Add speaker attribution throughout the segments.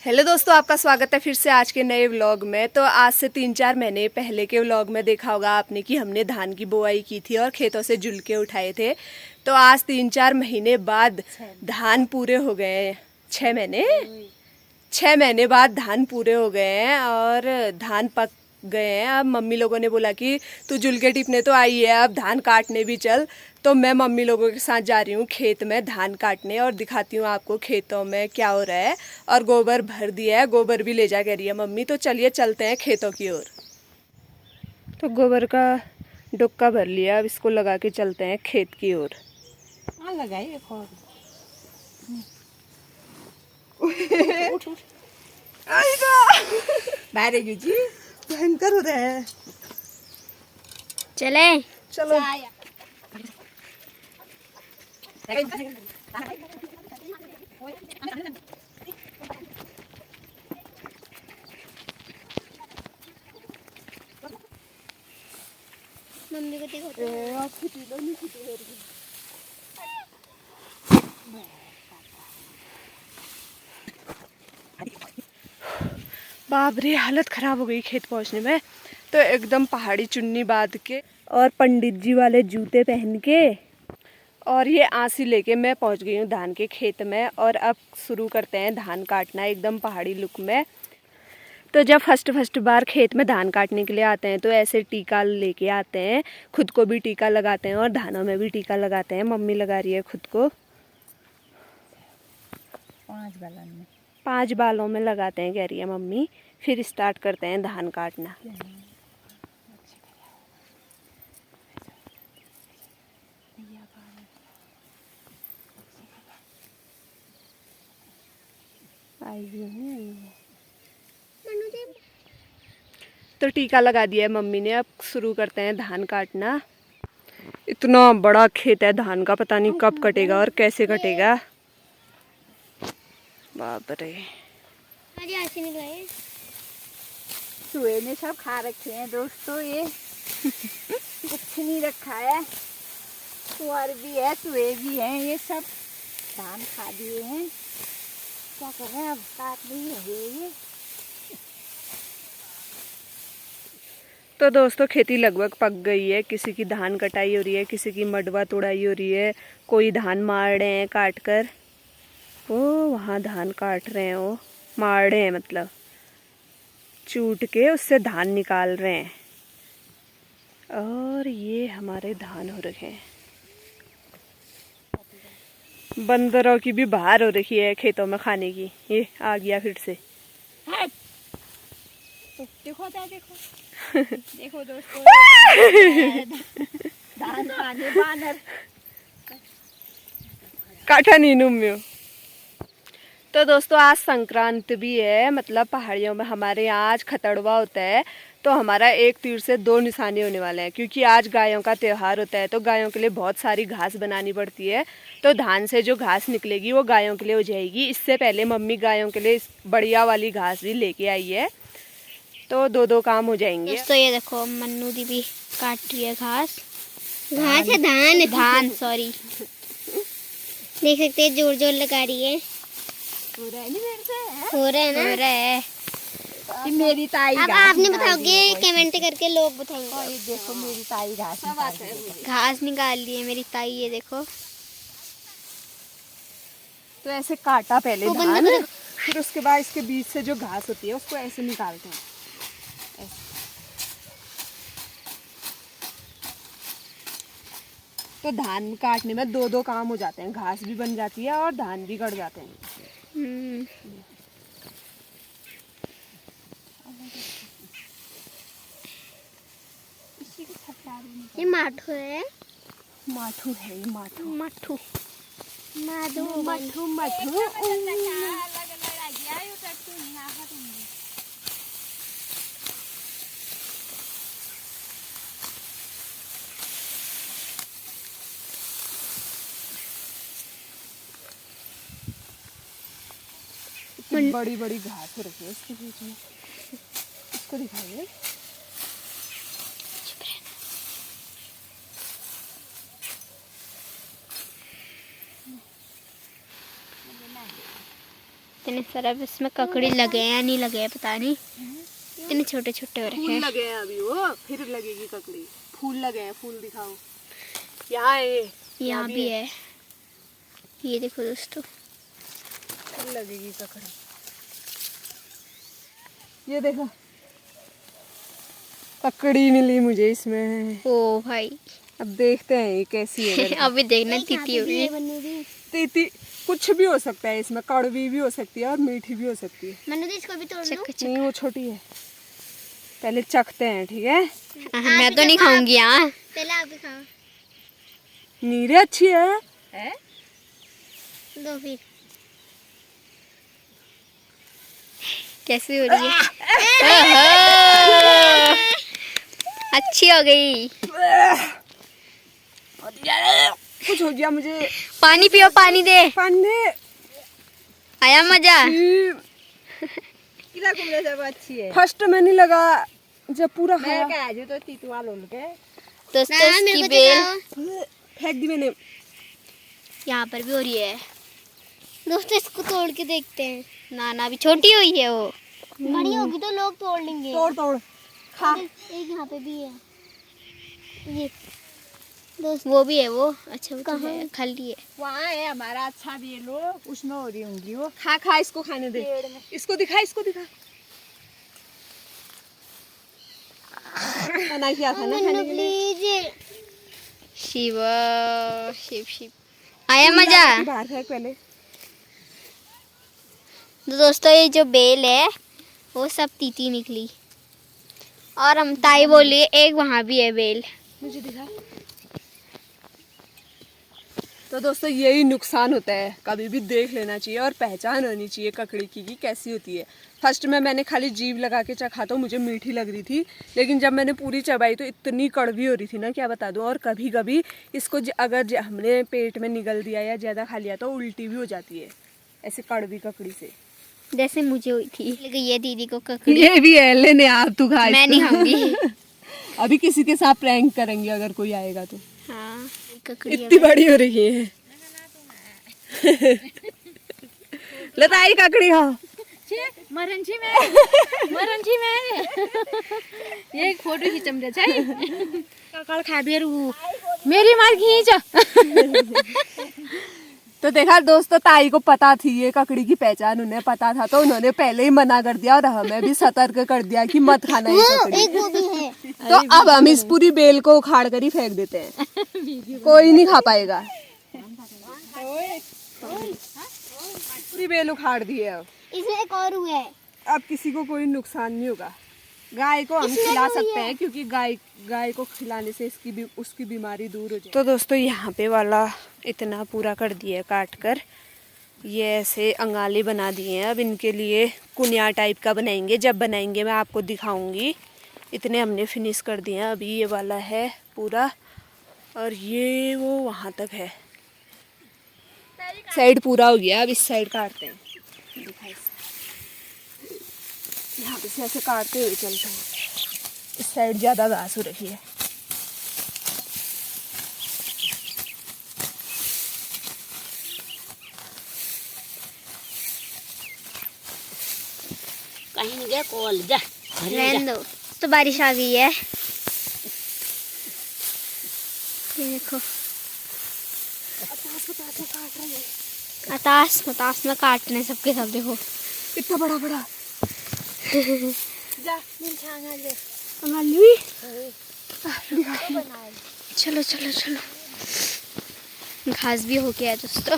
Speaker 1: Hello दोस्तों, आपका स्वागत है फिर से आज के नए व्लॉग में। तो आज से 3-4 महीने पहले के व्लॉग में देखा होगा आपने कि हमने धान की बुआई की थी और खेतों से जुल के उठाए थे। तो आज 3-4 महीने बाद धान पूरे हो गए हैं। 6 महीने बाद धान पूरे हो गए हैं और धान पक गए हैं। अब मम्मी लोगों ने बोला कि तू जुल के टिपने तो आई है, अब धान काटने भी चल। तो मैं मम्मी लोगों के साथ जा रही हूँ खेत में धान काटने और दिखाती हूँ आपको खेतों में क्या हो रहा है। और गोबर भर दिया है, गोबर भी ले जा कह रही है मम्मी। तो चलिए चलते हैं खेतों की ओर। तो गोबर का डुक्का भर लिया, अब इसको लगा के चलते हैं खेत की ओर। भयंकर हो रहा है।
Speaker 2: चले
Speaker 1: चलो
Speaker 2: मम्मी को देखो।
Speaker 1: बाप रे, हालत खराब हो गई खेत पहुंचने में। तो एकदम पहाड़ी चुन्नी बांध के और पंडित जी वाले जूते पहन के और ये आंसी लेके मैं पहुंच गई हूँ धान के खेत में। और अब शुरू करते हैं धान काटना एकदम पहाड़ी लुक में। तो जब फर्स्ट बार खेत में धान काटने के लिए आते हैं तो ऐसे टीका लेके आते हैं, खुद को भी टीका लगाते हैं और धानों में भी टीका लगाते हैं। मम्मी लगा रही है खुद को 5 बालों में लगाते हैं कह रही है मम्मी। फिर स्टार्ट करते हैं धान काटना। तो टीका लगा दिया है मम्मी ने, अब शुरू करते हैं धान काटना। इतना बड़ा खेत है धान का, पता नहीं कब कटेगा और कैसे कटेगा। बाप रे,
Speaker 2: चूहे ने सब खा रखे हैं दोस्तों, ये कुछ नहीं रखा है। सुअर भी है, चूहे भी हैं, ये सब धान खा दिए हैं। क्या करें, अब काट नहीं है ये।
Speaker 1: तो दोस्तों खेती लगभग पक गई है। किसी की धान कटाई हो रही है, किसी की मडवा तोड़ाई हो रही है, कोई धान मार रहे हैं काट कर। वो वहाँ धान काट रहे हैं, वो मार रहे हैं मतलब चूट के उससे धान निकाल रहे हैं। और ये हमारे धान हो रखे हैं। बंदरों की भी बाहर हो रखी है खेतों में खाने की। ये आ गया फिर से।
Speaker 2: देखो देखो दोस्तों, धान खाने बानर
Speaker 1: काठा नीनू में। तो दोस्तों आज संक्रांति भी है, मतलब पहाड़ियों में हमारे यहाँ आज खतड़वा होता है। तो हमारा एक तीर से 2 निशाने होने वाले हैं, क्योंकि आज गायों का त्यौहार होता है। तो गायों के लिए बहुत सारी घास बनानी पड़ती है। तो धान से जो घास निकलेगी वो गायों के लिए हो जाएगी। इससे पहले मम्मी गायों के लिए बढ़िया वाली घास भी लेके आई है, तो 2-2 काम हो जाएंगे।
Speaker 2: दोस्तों ये देखो, मन्नू दीदी काट रही है घास। घास है, धान सॉरी। देख सकते हैं, जोर जोर लगा रही है। हो रहा है ना, हो रहा है।
Speaker 3: कि मेरी ताई
Speaker 2: अब आपने बताओगे कमेंट करके, लोग बताएंगे।
Speaker 3: ये देखो मेरी ताई
Speaker 2: घास निकाल ली है मेरी ताई, ये देखो।
Speaker 1: तो ऐसे काटा पहले
Speaker 2: वो
Speaker 1: धान,
Speaker 2: बंद करो।
Speaker 1: फिर उसके बाद इसके बीच से जो घास होती है उसको ऐसे निकालते हैं। तो धान काटने में 2-2 काम हो जाते हैं, घास भी बन जाती है और धान भी कट जाते हैं।
Speaker 2: ये माठू है,
Speaker 1: माठू है, ये माठू
Speaker 2: माठू माधु
Speaker 1: माठू माठू। बड़ी बड़ी घास हो रखी है इसके बीच में, इसको दिखाइए।
Speaker 4: इतने सारा इसमें ककड़ी लगे हैं या नहीं लगे हैं पता नहीं, इतने छोटे छोटे हो रखे
Speaker 1: फूल
Speaker 4: हैं।
Speaker 1: लगे हैं अभी, वो फिर लगेगी ककड़ी। फूल लगे हैं, फूल दिखाओ। यहाँ है,
Speaker 4: यहाँ भी है, ये देखो दोस्तों।
Speaker 1: फिर लगेगी ककड़ी। ये देखो ककड़ी मिली मुझे इसमें।
Speaker 4: ओ भाई
Speaker 1: अब देखते हैं ये कैसी है करके।
Speaker 4: अभी देखना तीती होगी।
Speaker 1: तीती कुछ भी हो सकता है इसमें, कड़वी भी हो सकती है और मीठी भी हो सकती है।
Speaker 4: मैंने तो इसको भी तोड़ लूं।
Speaker 1: नहीं वो छोटी है, पहले चखते हैं, ठीक है।
Speaker 4: मैं तो नहीं खाऊंगी। यहाँ
Speaker 3: पहले आप ही खाओ।
Speaker 1: नीरे अच्छी है।
Speaker 3: दो फिर।
Speaker 4: कैसी हो रही है? ओहो! अच्छी हो गई।
Speaker 1: कुछ हो गया मुझे।
Speaker 4: पानी पियो, पानी दे।
Speaker 1: पानी
Speaker 4: आया मजा?
Speaker 2: किला कुमड़े सब अच्छी है।
Speaker 1: फर्स्ट में नहीं लगा, जब पूरा
Speaker 2: मैं
Speaker 1: खाया
Speaker 2: क्या आज तो तीतुआ लोल के
Speaker 4: दोस्तों इसकी बेल
Speaker 1: फेंक दी मैंने।
Speaker 4: यहाँ पर भी हो रही है।
Speaker 3: दोस्तों इसको तोड़ के देखते हैं।
Speaker 4: ना अभी छोटी हुई है वो।
Speaker 3: बड़ी होगी तो लोग तोड़ लेंगे।
Speaker 1: तोड़ तोड़ खा।
Speaker 3: एक यहाँ पे भी है। ये दोस्त
Speaker 4: वो भी है वो। अच्छा वो तो है, खली है।
Speaker 2: वहाँ है हमारा अच्छा भी लो, उसमें हो रही होंगी वो।
Speaker 1: खा खा, इसको खाने दे। इसको दिखा, इसको दिखा। मना किया था ना खाने के लिए।
Speaker 3: प्लीज।
Speaker 4: शिव शिव शिव। आया मजा?
Speaker 1: बाहर फेंक पहले।
Speaker 4: तो दोस्तों ये जो बेल है वो सब तीती निकली, और हम ताई बोली एक वहाँ भी है बेल।
Speaker 1: मुझे दिखा। तो दोस्तों यही नुकसान होता है, कभी भी देख लेना चाहिए और पहचान होनी चाहिए ककड़ी की कैसी होती है। फर्स्ट में मैंने खाली जीभ लगा के चखा तो मुझे मीठी लग रही थी, लेकिन जब मैंने पूरी चबाई तो इतनी कड़वी हो रही थी ना, क्या बता दूं। और कभी कभी इसको अगर हमने पेट में निगल दिया या ज़्यादा खा लिया तो उल्टी भी हो जाती है ऐसे कड़वी ककड़ी से,
Speaker 4: जैसे मुझे हुई थी। लेकिन ये दीदी को ककड़ी
Speaker 1: ये भी है। लेने आप तू खा।
Speaker 4: मैं नहीं खाऊंगी।
Speaker 1: अभी किसी के साथ प्रैंक करेंगे अगर कोई आएगा तो।
Speaker 4: हाँ ककड़ी
Speaker 1: इतनी बड़ी हो रही है। लताई ककड़ी खाओ।
Speaker 2: मरंजी में ये एक फोटो खींचम दे चाहिए। ककड़ खा दे रू मेरी मार खींच।
Speaker 1: तो देखा दोस्तों, ताई को पता थी ये ककड़ी की पहचान, उन्हें पता था तो उन्होंने पहले ही मना कर दिया और हमें भी सतर्क कर दिया कि मत खाना ये ककड़ी।
Speaker 3: एक वो भी है।
Speaker 1: तो अब हम इस पूरी बेल को उखाड़ कर ही फेंक देते हैं, कोई नहीं खा पाएगा। पूरी बेल उखाड़ दी है।
Speaker 3: इसमें एक और हुआ है।
Speaker 1: अब किसी को कोई नुकसान नहीं होगा। गाय को हम खिला सकते हैं क्योंकि गाय को खिलाने से उसकी बीमारी दूर हो जाए। तो दोस्तों यहाँ पे वाला इतना पूरा कर दिया है काट कर, ये ऐसे अंगाले बना दिए हैं। अब इनके लिए कुनिया टाइप का बनाएंगे, जब बनाएंगे मैं आपको दिखाऊंगी। इतने हमने फिनिश कर दिए हैं। अभी ये वाला है पूरा, और ये वो वहाँ तक है, साइड पूरा हो गया। अब इस साइड काटते हैं, यहाँ पे से ऐसे काटते हुए चलते हैं। इस साइड ज़्यादा घास हो रही है।
Speaker 3: कहीं नहीं गया कॉल जा।
Speaker 4: रहने दो। तो बारिश आ गई है, ये देखो। अताश मताश में काट रहे हैं सबके सब। देखो
Speaker 1: इतना बड़ा बड़ा
Speaker 3: जा मेरी छांग आ ले।
Speaker 1: अंगाली।
Speaker 4: चलो चलो चलो, घास भी हो गया है दोस्तों।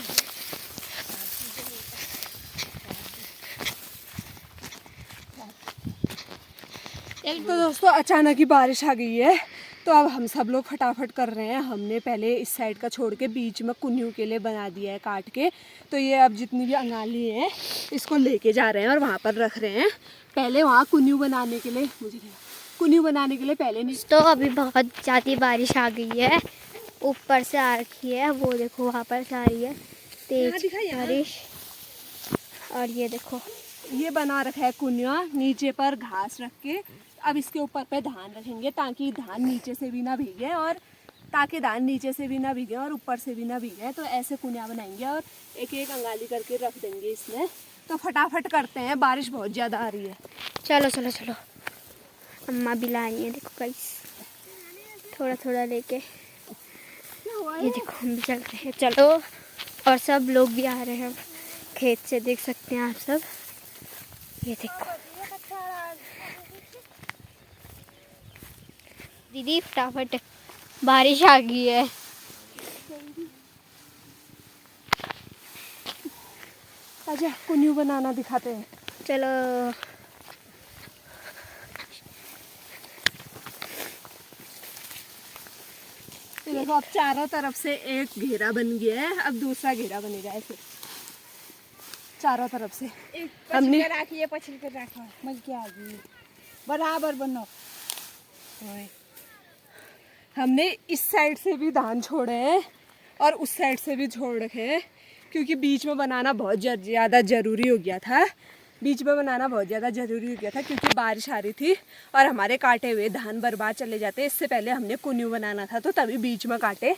Speaker 1: तो दोस्तों अचानक ही बारिश आ गई है, तो अब हम सब लोग फटाफट कर रहे हैं। हमने पहले इस साइड का छोड़ के बीच में कुन्नियों के लिए बना दिया है काट के। तो ये अब जितनी भी अंगाली है इसको लेके जा रहे हैं और वहाँ पर रख रहे हैं। पहले वहाँ कुन्नियों बनाने के लिए पहले नहीं।
Speaker 4: तो अभी बहुत ज़्यादा बारिश आ गई है, ऊपर से आ रखी है। वो देखो वहाँ पर से आ रही है तेज बारिश। और ये देखो
Speaker 1: ये बना रखा है कुनिया, नीचे पर घास रख के। अब इसके ऊपर पे धान रखेंगे ताकि धान नीचे से भी ना भीगे और ऊपर से भी ना भीगे। तो ऐसे कुनिया बनाएंगे और एक एक अंगाली करके रख देंगे इसमें। तो फटाफट करते हैं, बारिश बहुत ज़्यादा आ रही है।
Speaker 4: चलो चलो चलो, अम्मा भी ला रही है, देखो गाइस, थोड़ा थोड़ा लेके। ये देखो हम भी चल रहे हैं, चलो। और सब लोग भी आ रहे हैं खेत से, देख सकते हैं आप सब। ये देखो दीदी, फटाफट बारिश आ गई है।
Speaker 1: आजा कुन्यू बनाना दिखाते हैं।
Speaker 4: चलो
Speaker 1: ये देखो, अब चारों तरफ से एक घेरा बन गया है, अब दूसरा घेरा बनेगा ऐसे चारों तरफ से। हमने
Speaker 2: राखिए, पछिल के राखो, मज के आ गई, बराबर बनो।
Speaker 1: हमने इस साइड से भी धान छोड़े हैं और उस साइड से भी छोड़ रखे हैं, क्योंकि बीच में बनाना बहुत ज़्यादा ज़रूरी हो गया था। क्योंकि बारिश आ रही थी और हमारे काटे हुए धान बर्बाद चले जाते। इससे पहले हमने कुन्यू बनाना था, तो तभी बीच में काटे।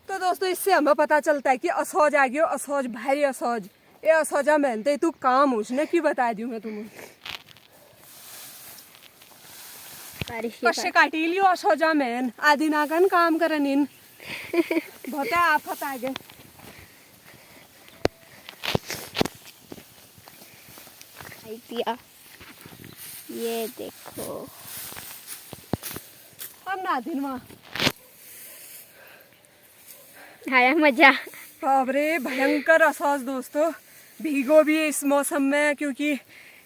Speaker 1: तो दोस्तों, इससे हमें पता चलता है कि असौज आ गयो, असौज भारी असौज। ये असौजा मेहनते तू काम उसने की बता दूँ मैं तुम्हें। कष्ट काटी लियो असौजा मेहन, आदि नागन काम करन इन बहुत आफत आ गए।
Speaker 4: ये देखो
Speaker 1: हम ना दिन वहाँ
Speaker 4: आया मजा।
Speaker 1: बाबरे, भयंकर असौज दोस्तों। भीगो भी इस मौसम में, क्योंकि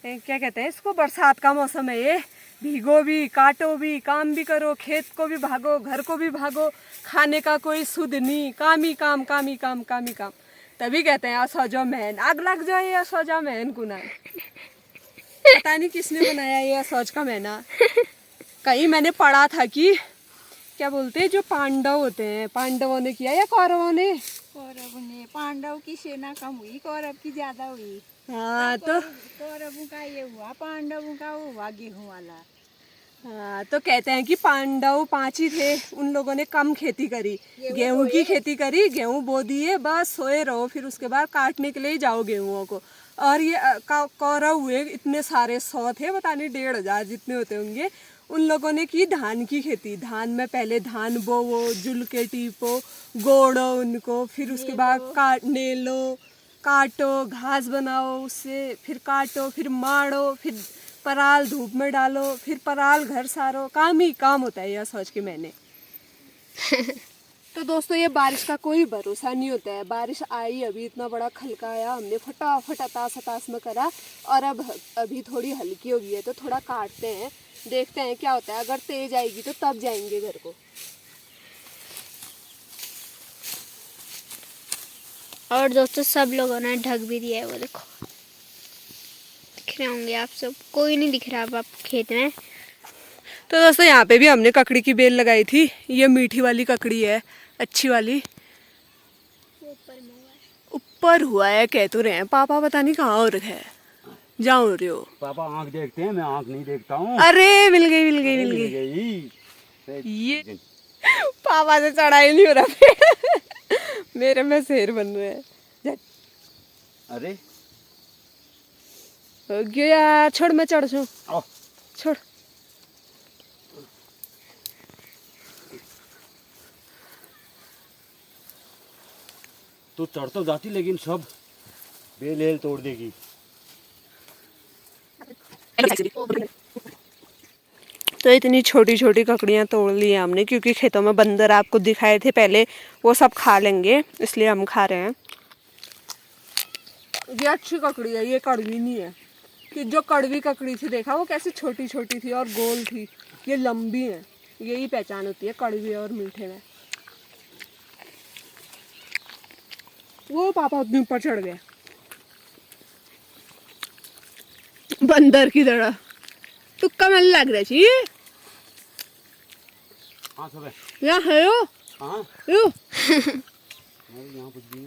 Speaker 1: क्या कहते हैं इसको, बरसात का मौसम है ये। भीगो भी, काटो भी, काम भी करो, खेत को भी भागो, घर को भी भागो, खाने का कोई सुध नहीं, काम ही काम, काम ही काम, काम ही काम। तभी कहते हैं असौजा महन। आग लग जाए ये असौजा महन को ना, पता नहीं किसने बनाया ये असौज का महीना। कहीं मैंने पढ़ा था कि क्या बोलते हैं, जो पांडव होते हैं, पांडवों ने किया या कौरवों ने?
Speaker 2: कौरवों ने। पांडव की सेना कम हुई, कौरव की ज्यादा हुई।
Speaker 1: हाँ तो
Speaker 2: कौरवों का ये हुआ, पांडवों का हुआ गेहूं वाला।
Speaker 1: हाँ, तो कहते हैं कि पांडव 5 ही थे, उन लोगों ने कम खेती करी, गेहूं की खेती करी, गेहूं बो दिए, बस सोए रहो, फिर उसके बाद काटने के लिए ही जाओ गेहूं को। और ये कौरव हुए इतने सारे 100 थे, पता नहीं 1,500 जितने होते होंगे। उन लोगों ने की धान की खेती। धान में पहले धान बोवो, जुल के टीपो, गोड़ो उनको, फिर उसके बाद काटने लो, काटो, घास बनाओ उससे, फिर काटो, फिर माड़ो, फिर पराल धूप में डालो, फिर पराल घर सारो। काम ही काम होता है, यह सोच के मैंने। तो दोस्तों, ये बारिश का कोई भरोसा नहीं होता है। बारिश आई, अभी इतना बड़ा खलकाया, हमने फटाफट अतास अतास में करा, और अब अभी थोड़ी हल्की हो गई है, तो थोड़ा काटते हैं, देखते हैं क्या होता है। अगर तेज आएगी तो तब जाएंगे घर को।
Speaker 4: और दोस्तों, सब लोगों ने ढक भी दिया है, वो देखो, दिख रहे होंगे आप सब। कोई नहीं दिख रहा अब आप खेत में।
Speaker 1: तो दोस्तों, यहाँ पे भी हमने ककड़ी की बेल लगाई थी। ये मीठी वाली ककड़ी है, अच्छी वाली। ऊपर हुआ है, कह तो रहे हैं पापा, पता नहीं कहाँ हो रखा है। जाओ रहे हो
Speaker 5: पापा, आँख देखते हैं, मैं आँख नहीं देखता हूँ।
Speaker 1: अरे मिल गई। ये पापा से चढ़ाई नहीं हो रहा मेरे में शेर बन रहे हैं।
Speaker 5: अरे
Speaker 1: हो गया यार, छोड़, मैं चढ़ छू, छोड़।
Speaker 5: तू चढ़ तो जाती, लेकिन सब बेल हेल तोड़ देगी।
Speaker 1: तो इतनी छोटी छोटी ककड़ियाँ तोड़ ली हैं हमने, क्योंकि खेतों में बंदर आपको दिखाए थे पहले, वो सब खा लेंगे, इसलिए हम खा रहे हैं। ये अच्छी ककड़ी है, ये कड़वी नहीं है। कि जो कड़वी ककड़ी थी, देखा वो कैसी छोटी छोटी थी और गोल थी, ये लंबी है। यही पहचान होती है कड़वी और मीठे में। वो पापा उतनी ऊपर चढ़ गया बंदर की तरह। तुक्का मन लग रहा छी।
Speaker 5: हाँ सब है
Speaker 1: यहाँ है यो।
Speaker 5: हाँ
Speaker 1: यो
Speaker 5: यहाँ कुछ भी नहीं।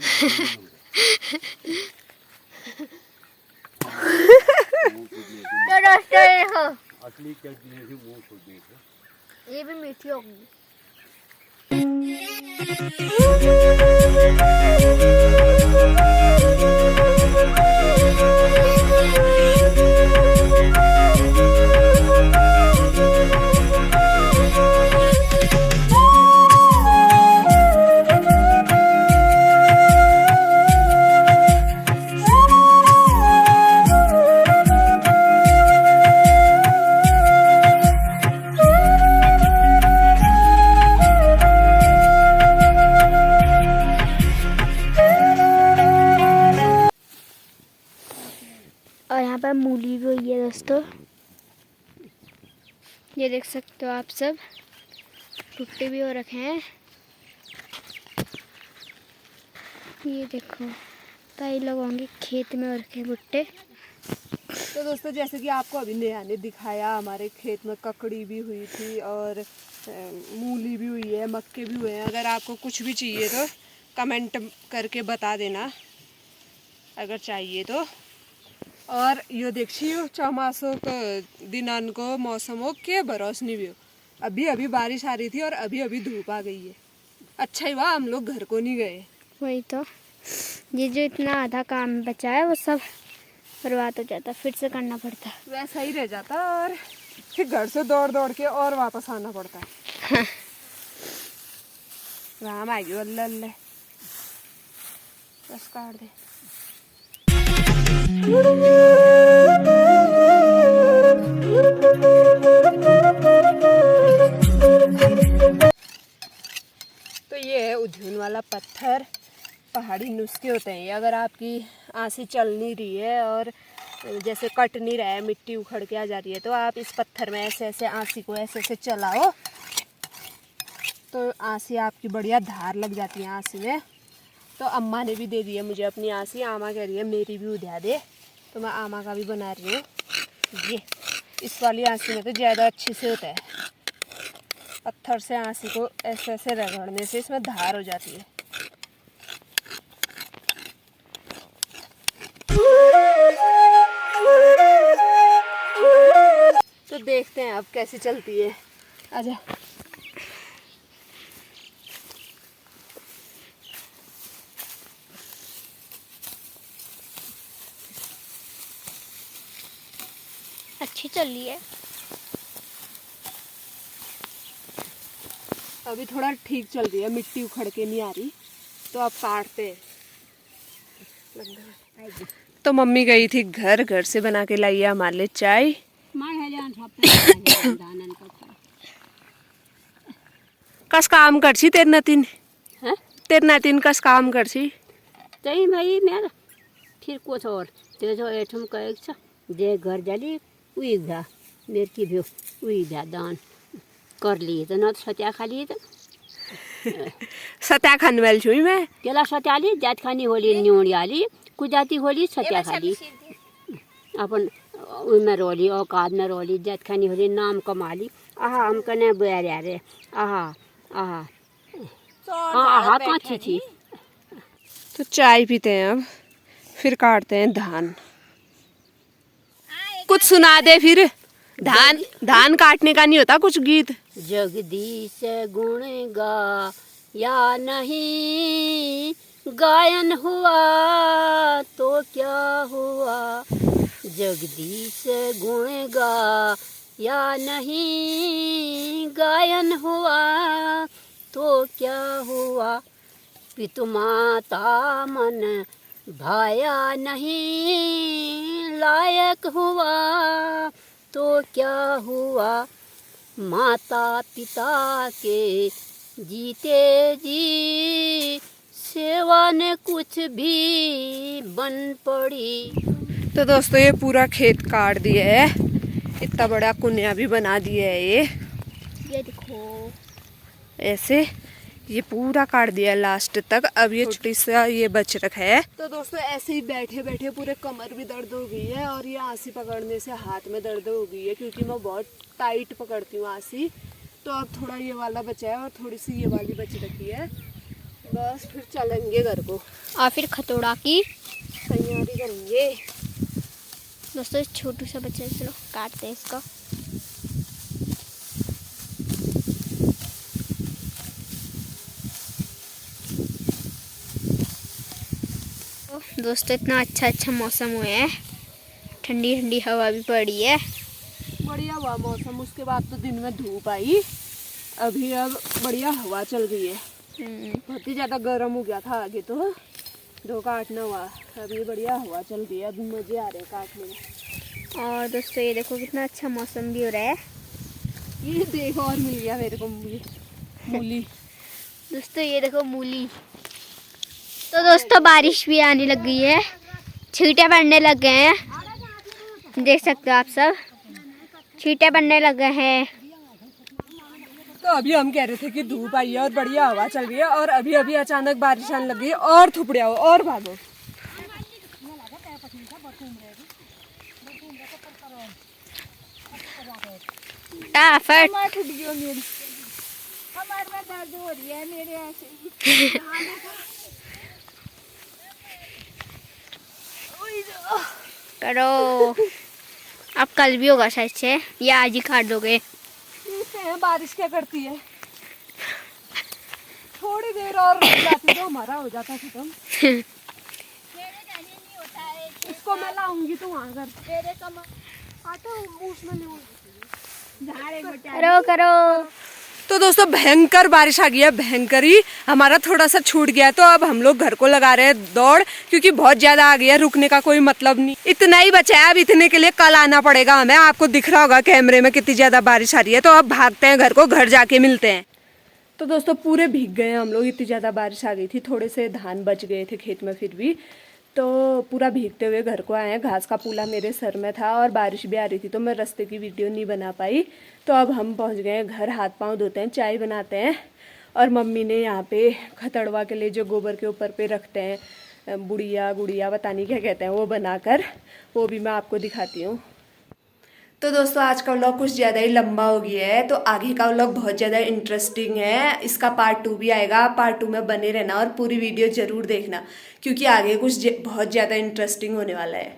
Speaker 4: तो दोस्तों देखो,
Speaker 5: असली क्या मुँह छोड़
Speaker 4: ये भी मीठी होगी। और यहाँ पर मूली भी हुई है दोस्तों, ये देख सकते हो आप सब, भुट्टे भी हो रखे हैं। ये देखो कई लोग होंगे खेत में हो रखे हैं भुट्टे।
Speaker 1: तो दोस्तों जैसे कि आपको अभी नेहा ने दिखाया, हमारे खेत में ककड़ी भी हुई थी और मूली भी हुई है, मक्के भी हुए हैं। अगर आपको कुछ भी चाहिए तो कमेंट करके बता देना अगर चाहिए तो। और यो देखियो चौमासों को दिनान को मौसम हो के भरोस नहीं भी हो, अभी अभी बारिश आ रही थी और अभी अभी धूप आ गई है। अच्छा ही हुआ हम लोग घर को नहीं गए।
Speaker 4: वही तो, ये जो इतना आधा काम बचा है वो सब बर्बाद हो जाता, फिर से करना पड़ता।
Speaker 1: वैसा ही रह जाता और फिर घर से दौड़ दौड़ के और वापस आना पड़ता है। राम आएगी अल्लाह अल्लाह, बस काट दे। तो ये है उद्यून वाला पत्थर। पहाड़ी नुस्खे होते हैं ये, अगर आपकी आंसी चल नहीं रही है और जैसे कट नहीं रहा है, मिट्टी उखड़ के आ जा रही है, तो आप इस पत्थर में ऐसे ऐसे आंसी को ऐसे ऐसे चलाओ तो आंसी आपकी बढ़िया धार लग जाती है आंसी में। तो अम्मा ने भी दे दी है मुझे अपनी आंसी, आमा कह रही है मेरी भी उधिया दे, तो मैं आमा का भी बना रही हूँ। ये इस वाली आंसी में तो ज़्यादा अच्छे से होता है, पत्थर से आंसी को ऐसे ऐसे रगड़ने से इसमें धार हो जाती है। तो देखते हैं अब कैसे चलती है। आजा।
Speaker 4: अच्छी चल रही है।
Speaker 1: अभी थोड़ा ठीक चल रही है, मिट्टी उखड़ के नहीं आ रही, तो अब काटते हैं। तो मम्मी गई थी घर, घर से बना के लाई है हमारे लिए चाय। कस काम करसी तेरे नातिन, तेरे नातिन कस काम करसी
Speaker 2: तई भाई मैं फिर कुछ और ते जो एठम कहे छ जे घर जाली उई भ्या मेर की भ्यो उई भ्या दान कर लिए तो न सत्या खाली तो
Speaker 1: सत्या खाने वाली छुई मैं।
Speaker 2: केला सत्याली जात खानी होली न्यूड़ियाली कुजाती होली सत्या खाली अपन उनमें रोली औकात में रोली जात खानी होली नाम कमाली। आहा हम कने बुआ रे आहा आहा आहा काची थी।
Speaker 1: तो चाय पीते हैं अब, फिर काटते हैं धान। कुछ सुना दे फिर, धान धान काटने का नहीं होता कुछ गीत।
Speaker 2: जगदीश गुण गा या नहीं, गायन हुआ तो क्या हुआ। जगदीश गुण गा या नहीं, गायन हुआ तो क्या हुआ। पितु माता मन भाया नहीं, लायक हुआ तो क्या हुआ। माता पिता के जीते जी, सेवा ने कुछ भी बन पड़ी।
Speaker 1: तो दोस्तों ये पूरा खेत काट दिया है, इतना बड़ा कुनिया भी बना दिया है
Speaker 4: ये देखो
Speaker 1: ऐसे, ये पूरा काट दिया लास्ट तक। अब ये छोटी सा ये बच रखा है। तो दोस्तों ऐसे ही बैठे बैठे पूरे कमर भी दर्द हो गई है और ये आंसी पकड़ने से हाथ में दर्द हो गई है, क्योंकि मैं बहुत टाइट पकड़ती हूँ आंसी। तो अब थोड़ा ये वाला बचा है और थोड़ी सी ये वाली बच रखी है, बस फिर चलेंगे घर को
Speaker 4: और फिर खतोड़ा की
Speaker 1: तैयारी करेंगे।
Speaker 4: दोस्तों छोटू सा बच्चा, चलो काटते हैं इसको। तो दोस्तों इतना अच्छा मौसम हुआ है, ठंडी ठंडी हवा भी पड़ी है।
Speaker 1: बढ़िया हुआ मौसम। उसके बाद तो दिन में धूप आई, अभी अब बढ़िया हवा चल रही है। बहुत ही ज़्यादा गर्म हो गया था आगे, तो दो काटना हुआ। अभी बढ़िया हवा चल रही है, अभी मज़े आ रहे हैं काटने में।
Speaker 4: और दोस्तों ये देखो कितना अच्छा मौसम भी हो रहा है।
Speaker 1: ये देखो और मिल गया मेरे को मूली।
Speaker 4: दोस्तों ये देखो मूली। तो दोस्तों बारिश भी आने लग गई है, छींटे पड़ने लग गए हैं, देख सकते हो आप सब, छींटे पड़ने लग गए हैं।
Speaker 1: तो अभी हम कह रहे थे कि धूप आई है और बढ़िया हवा चल रही है, और अभी अभी अचानक बारिश आने लगी और थुपड़िया हो और भागो।
Speaker 4: फटाफट
Speaker 2: कमर में दर्द हो रही है मेरे ऐसे।
Speaker 4: करो, अब कल भी होगा शायद से, या आज ही काट दोगे?
Speaker 1: देखते हैं बारिश क्या करती है। थोड़ी देर और रुक जाती तो हमारा हो जाता खत्म।
Speaker 2: मेरे जाने नहीं होता है,
Speaker 1: इसको मैं लाऊंगी तो वहाँ कर
Speaker 2: तेरे कमर
Speaker 1: आटा उसमें नहीं होगी।
Speaker 2: झाड़े गोटा
Speaker 4: करो करो।
Speaker 1: तो दोस्तों भयंकर बारिश आ गई है, भयंकर ही। हमारा थोड़ा सा छूट गया, तो अब हम लोग घर को लगा रहे हैं दौड़, क्योंकि बहुत ज्यादा आ गया, रुकने का कोई मतलब नहीं। इतना ही बचा है, अब इतने के लिए कल आना पड़ेगा हमें। आपको दिख रहा होगा कैमरे में कितनी ज्यादा बारिश आ रही है। तो अब भागते हैं घर को, घर जाके मिलते हैं। तो दोस्तों पूरे भीग गए हम लोग, इतनी ज्यादा बारिश आ गई थी। थोड़े से धान बच गए थे खेत में, फिर भी तो पूरा भीगते हुए घर को आए हैं। घास का पूला मेरे सर में था और बारिश भी आ रही थी, तो मैं रास्ते की वीडियो नहीं बना पाई। तो अब हम पहुंच गए हैं घर, हाथ पांव धोते हैं, चाय बनाते हैं। और मम्मी ने यहाँ पे खतड़वा के लिए जो गोबर के ऊपर पे रखते हैं, बुढ़िया गुड़िया पता नहीं क्या कहते हैं, वो बनाकर, वो भी मैं आपको दिखाती हूँ। तो दोस्तों आज का व्लॉग कुछ ज़्यादा ही लंबा हो गया है, तो आगे का व्लॉग बहुत ज़्यादा इंटरेस्टिंग है। इसका पार्ट 2 भी आएगा, पार्ट 2 में बने रहना और पूरी वीडियो ज़रूर देखना, क्योंकि आगे कुछ बहुत ज़्यादा इंटरेस्टिंग होने वाला है।